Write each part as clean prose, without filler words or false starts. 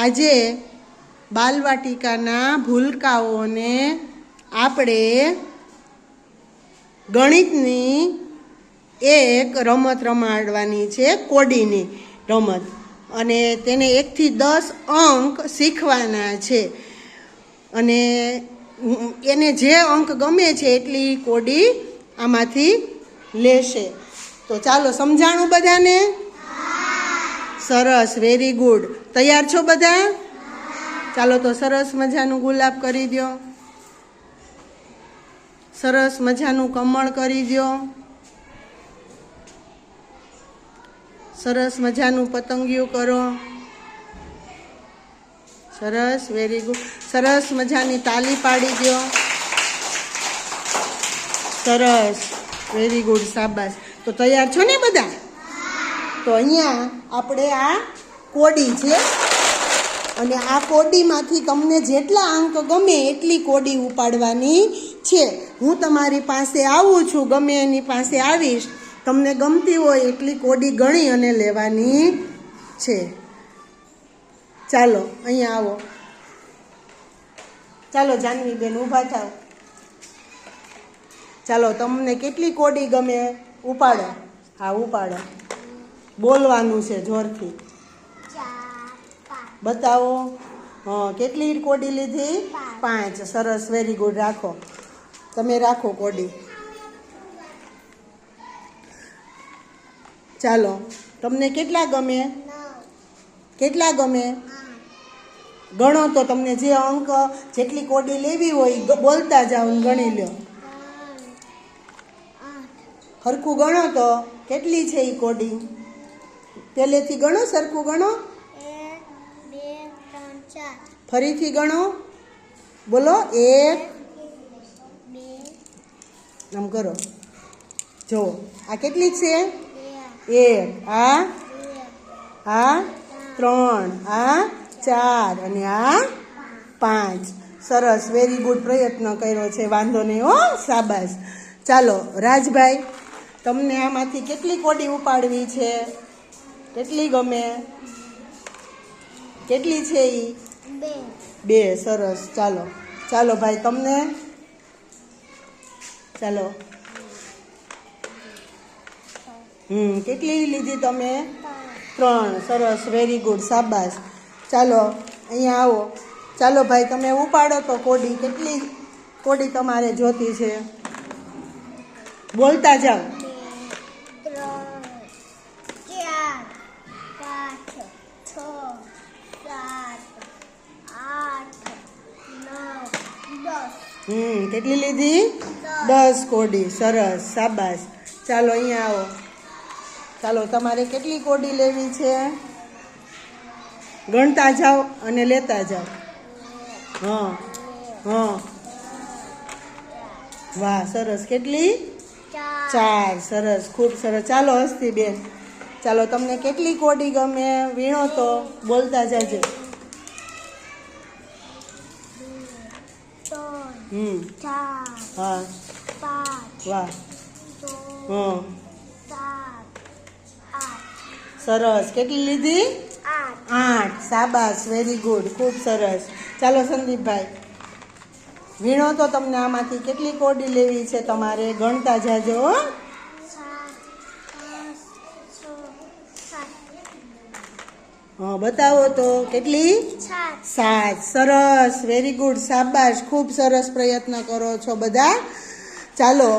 આજે બાલવાટિકાના ભૂલકાઓને આપણે ગણિતની એક રમત રમાડવાની છે, કોડીની રમત, અને તેને 1 થી 10 અંક શીખવાના છે. અને એને જે અંક ગમે છે એટલી કોડી આમાંથી લેશે. તો ચાલો, સમજાણું બધાને? સરસ, વેરી ગુડ. તૈયાર છો બધા? ચાલો તો સરસ મજાનું ગુલાબ કરી દો, સરસ મજાનું કમળ કરી દો, સરસ મજાનું પતંગિયું કરો. સરસ, વેરી ગુડ. સરસ મજાની તાલી પાડી દો. સરસ, વેરી ગુડ, શાબાશ. તો તૈયાર છો ને બધા? તો અહીંયા આપણે આ કોડી છે, અને આ કોડીમાંથી તમને જેટલા અંક ગમે એટલી કોડી ઉપાડવાની છે. હું તમારી પાસે આવું છું, ગમે એની પાસે આવીશ, તમને ગમતી હોય એટલી કોડી ગણી અને લેવાની છે. ચાલો અહીંયા આવો. ચાલો જાનવીબેન ઊભા થાવ. ચાલો, તમને કેટલી કોડી ગમે ઉપાડો. હા, ઉપાડો. બોલવાનું છે જોરથી. બતાવો. હા, કેટલી કોડી લીધી? 5. સરસ, વેરી ગુડ. રાખો, તમે રાખો કોડી. ચાલો, તમને કેટલા ગમે? કેટલા ગમે? ગણો તો તમને જે અંક, જેટલી કોડી લેવી હોય બોલતા જાઓ ને ગણી લો. સરખું ગણો તો કેટલી છે એ કોડી? પહેલેથી ગણો, સરખું ગણો. 1 2 3 4. ફરીથી ગણો. બોલો. 1 2. આમ કરો. જો આ કેટલી છે? 1. આ 3. આ 4. અને આ 5. સરસ, વેરી ગુડ. પ્રયત્ન કર્યો છે, વાંધો નહીં હો, શાબાશ. ચાલો રાજભાઈ, તમને આમાંથી કેટલી કોડી ઉપાડવી છે? કેટલી ગમે? કેટલી છે એ? 2. સરસ. ચાલો ચાલો ભાઈ, તમને ચાલો. કેટલી લીધી તમે? 3. સરસ, વેરી ગુડ, શાબાશ. ચાલો અહીંયા આવો. ચાલો ભાઈ, તમે ઉપાડો તો કોડી. કેટલી કોડી તમારે જોતી છે? બોલતા જાઓ. 2 3 4 5 6 7 8 9 10. કેટલી લીધી? 10 કોડી. સરસ, શાબાશ. ચાલો અહીંયા આવો. ચાલો, તમારે કેટલી કોડી લેવી છે? ગણતા જાઓ અને લેતા જાઓ. હા હા, વાહ, સરસ. કેટલી? 4. સરસ, ખૂબ સરસ. ચાલો હસ્તી બેન, ચાલો તમને કેટલી કોડી ગમે વીણો તો બોલતા જાજો. 3 4 હા, 5 વાહ. 6 હા, 7 8. સરસ. કેટલી લીધી? 8. શાબાશ, વેરી ગુડ, ખૂબ સરસ. ચાલો સંદીપભાઈ, વીણો તો તમને આમાંથી કેટલી કોડી લેવી છે તમારે? ગણતા જાજો. 7 બતાવો તો કેટલી? 7. સરસ, વેરી ગુડ, શાબાશ. ખૂબ સરસ પ્રયત્ન કરો છો બધા. ચાલો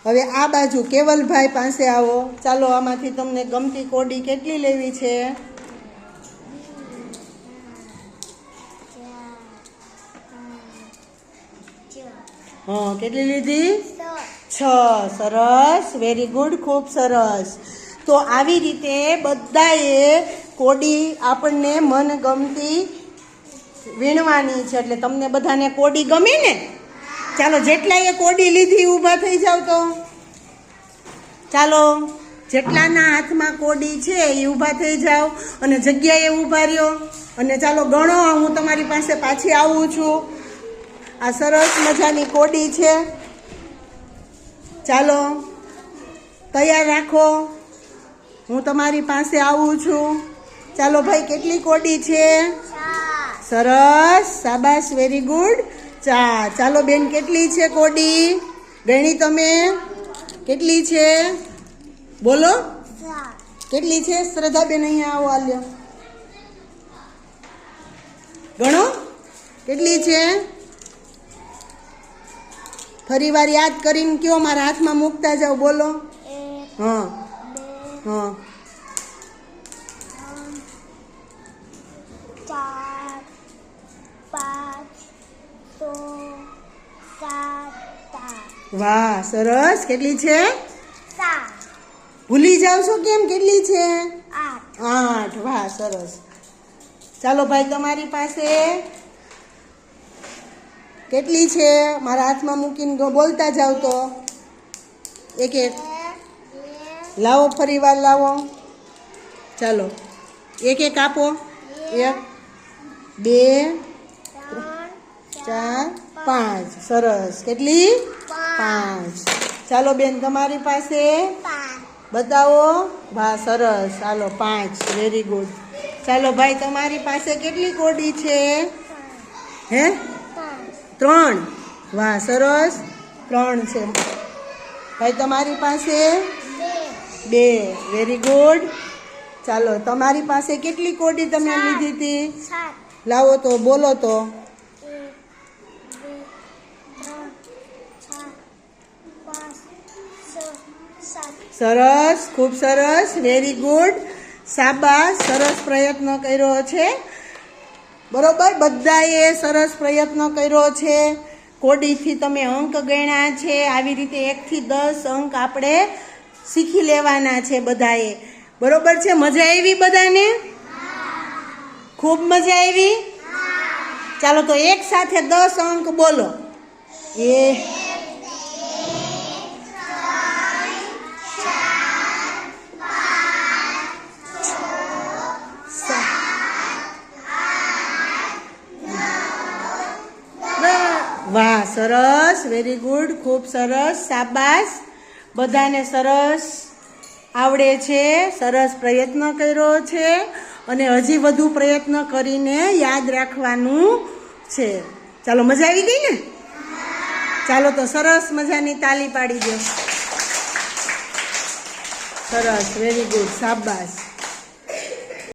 હવે આ બાજુ કેવલભાઈ પાસે આવો. ચાલો, આમાંથી તમને ગમતી કોડી કેટલી લેવી છે? હા, કેટલી લીધી? 6. સરસ, વેરી ગુડ, ખૂબ સરસ. તો આવી રીતે બધાએ કોડી આપણને મનગમતી વીણવાની છે. એટલે તમને બધાને કોડી ગમી ને? ચાલો, જેટલાએ કોડી લીધી ઊભા થઈ જાવ તો. ચાલો, જેટલાના હાથમાં કોડી છે એ ઊભા થઈ જાઓ અને જગ્યાએ ઊભા રહ્યો. અને ચાલો ગણો. હું તમારી પાસે પાછી આવું છું. આ સરસ મજાની કોડી છે. ચાલો તૈયાર રાખો, હું તમારી પાસે આવું છું. ચાલો ભાઈ, કેટલી કોડી છે? 4 સરસ, શાબાશ, વેરી ગુડ. ચાલો બેન, કેટલી છે કોડી? ગણી તમે? કેટલી છે? બોલો, સાત કેટલી છે? શ્રદ્ધાબેન અહીંયા આવો, આલ્યો ગણો કેટલી છે. ફરી વાર યાદ કરીને કયો, મારા હાથમાં મૂકતા જાઓ. બોલો. એક હા બે હા 3 4 5 6 7 8 વાહ, સરસ. કેટલી છે? 7 ભૂલી જાવ છો કેમ? કેટલી છે? 8 8. વાહ, સરસ. ચાલો ભાઈ, તમારી પાસે કેટલી છે? મારા હાથમાં મૂકીને બોલતા જાવ તો. એક એક લાવો, ફરી વાર લાવો. ચાલો, એક એક આપો. 1 2 4 5. સરસ. કેટલી? 5. ચાલો બેન, તમારી પાસે બતાવો. વાહ, સરસ. ચાલો 5. Very good. ચાલો ભાઈ, તમારી પાસે કેટલી કોડી છે? હે? 3. વાહ, સરસ. 3 છે. ભાઈ, તમારી પાસે 2. Very good. ચાલો, તમારી પાસે કેટલી કોડી તમે લીધી હતી? 7 લાવો તો, બોલો તો. 1 2 3 4 5 6 7 સરસ, ખૂબ સરસ, વેરી ગુડ. શાબાશ, સરસ પ્રયત્ન કર્યો છે. બરોબર, બધાએ સરસ પ્રયત્ન કર્યો છે. કોડીથી તમે અંક ગણ્યા છે. આવી રીતે 1 થી 10 અંક આપણે શીખી લેવાના છે બધાએ. બરોબર છે? મજા આવી બધાને? ખૂબ મજા આવી? ચાલો તો એક સાથે 10 અંક બોલો. એ વાહ, સરસ, વેરી ગુડ, ખૂબ સરસ, શાબાશ. બધાને સરસ આવડે છે. સરસ પ્રયત્ન કર્યો છે અને હજી વધુ પ્રયત્ન કરીને યાદ રાખવાનું છે. ચાલો, મજા આવી ગઈ ને? ચાલો તો સરસ મજાની તાલી પાડી દો. સરસ, વેરી ગુડ, શાબાશ.